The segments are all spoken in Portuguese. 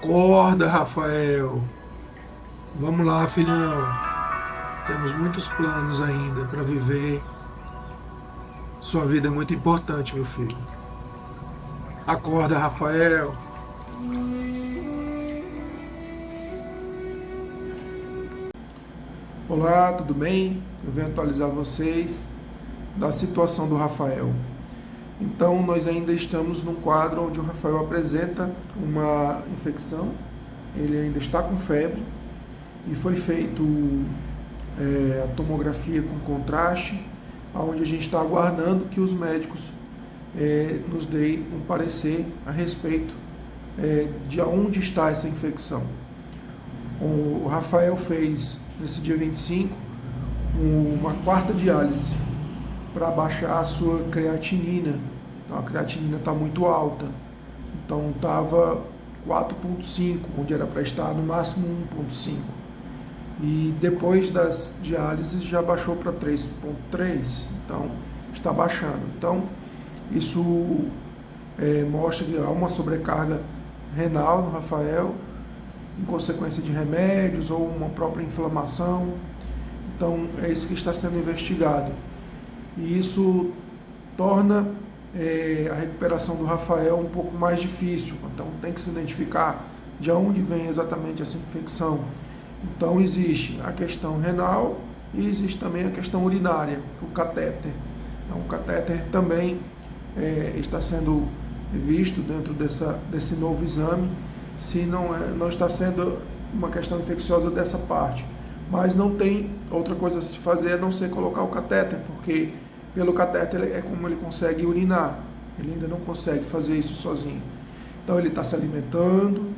Acorda, Rafael. Vamos lá, filhão. Temos muitos planos ainda para viver. Sua vida é muito importante, meu filho. Acorda, Rafael. Olá, tudo bem? Eu venho atualizar vocês da situação do Rafael. Então, nós ainda estamos num quadro onde o Rafael apresenta uma infecção. Ele ainda está com febre e foi feito a tomografia com contraste, onde a gente está aguardando que os médicos nos deem um parecer a respeito de onde está essa infecção. O Rafael fez, nesse dia 25, uma quarta diálise para baixar a sua creatinina. Então, a creatinina está muito alta, então estava 4,5, onde era para estar no máximo 1,5. E depois das diálises já baixou para 3,3, então está baixando. Então isso mostra que há uma sobrecarga renal no Rafael, em consequência de remédios ou uma própria inflamação. Então é isso que está sendo investigado. E isso torna a recuperação do Rafael um pouco mais difícil. Então tem que se identificar de onde vem exatamente essa infecção. Então existe a questão renal e existe também a questão urinária, o catéter. Então o catéter também está sendo visto dentro desse novo exame, se não está sendo uma questão infecciosa dessa parte. Mas não tem outra coisa a se fazer a não ser colocar o catéter, porque pelo catéter é como ele consegue urinar. Ele ainda não consegue fazer isso sozinho. Então ele está se alimentando,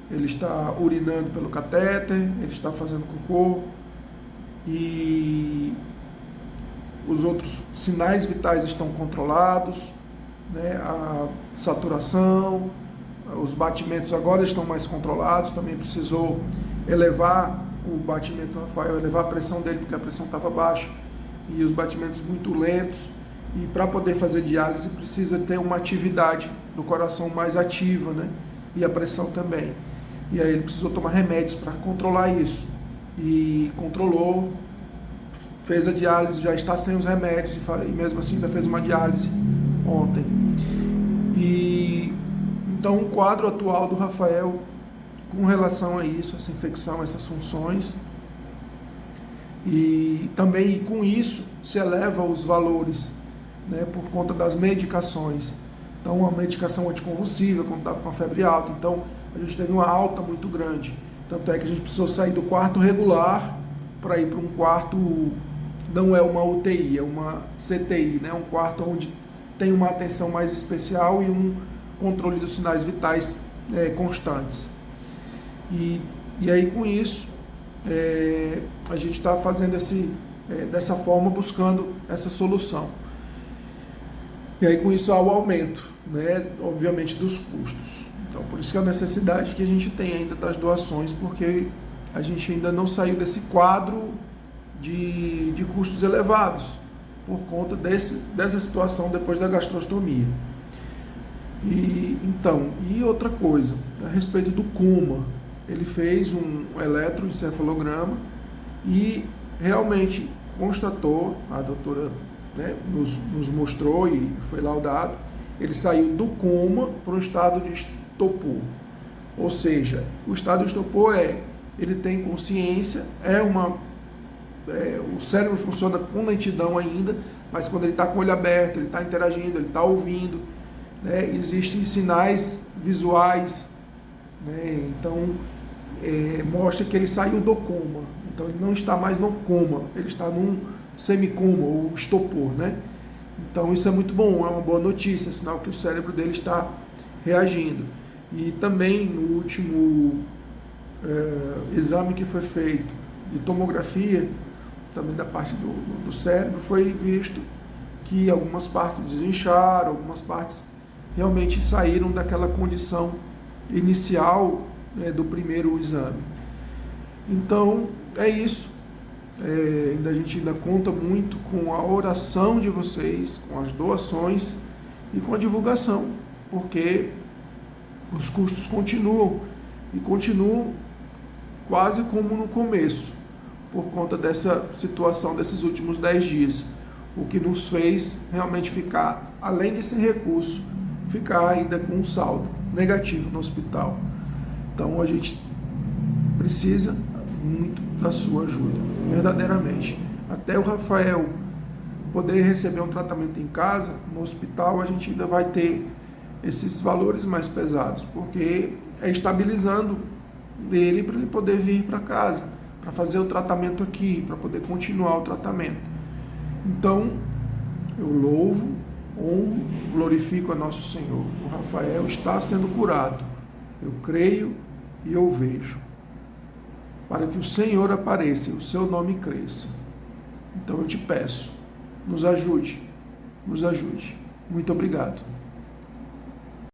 ele está urinando pelo catéter, ele está fazendo cocô e os outros sinais vitais estão controlados, né? A saturação, os batimentos agora estão mais controlados. Também precisou elevar o batimento do Rafael, elevar a pressão dele, porque a pressão estava baixa e os batimentos muito lentos. E para poder fazer diálise precisa ter uma atividade do coração mais ativa, né? E a pressão também. E aí ele precisou tomar remédios para controlar isso. E controlou, fez a diálise, já está sem os remédios e mesmo assim ainda fez uma diálise ontem. E então o quadro atual do Rafael com relação a isso, essa infecção, essas funções, e também com isso se eleva os valores, né, por conta das medicações. Então a medicação anticonvulsiva, quando estava com a febre alta, então a gente teve uma alta muito grande. Tanto é que a gente precisou sair do quarto regular para ir para um quarto, não é uma UTI, é uma CTI, né? Um quarto onde tem uma atenção mais especial e um controle dos sinais vitais constantes. E aí com isso, a gente está fazendo dessa forma, buscando essa solução. E aí com isso há o aumento, né, obviamente, dos custos. Então por isso que a necessidade que a gente tem ainda das doações, porque a gente ainda não saiu desse quadro de custos elevados, por conta dessa situação depois da gastrostomia. E outra coisa, a respeito do coma, ele fez um eletroencefalograma e realmente constatou, a doutora, né, nos mostrou e foi laudado, ele saiu do coma para o estado de estupor. Ou seja, o estado de estupor ele tem consciência, o cérebro funciona com lentidão ainda, mas quando ele está com o olho aberto, ele está interagindo, ele está ouvindo, né, existem sinais visuais, né, então mostra que ele saiu do coma. Então ele não está mais no coma, ele está num semicoma ou estupor, né? Então isso é muito bom, é uma boa notícia, sinal que o cérebro dele está reagindo. E também no último exame que foi feito de tomografia, também da parte do cérebro, foi visto que algumas partes desincharam, algumas partes realmente saíram daquela condição inicial do primeiro exame. Então é isso. A gente ainda conta muito com a oração de vocês, com as doações e com a divulgação, porque os custos continuam e continuo quase como no começo, por conta dessa situação desses últimos 10 dias, o que nos fez realmente ficar, além de sem recurso, ficar ainda com um saldo negativo no hospital. Então a gente precisa muito da sua ajuda, verdadeiramente. Até o Rafael poder receber um tratamento em casa, no hospital, a gente ainda vai ter esses valores mais pesados, porque é estabilizando ele para ele poder vir para casa, para fazer o tratamento aqui, para poder continuar o tratamento. Então, eu louvo, honro, glorifico a nosso Senhor. O Rafael está sendo curado. Eu creio e eu vejo. Para que o Senhor apareça e o seu nome cresça. Então eu te peço, nos ajude, nos ajude. Muito obrigado.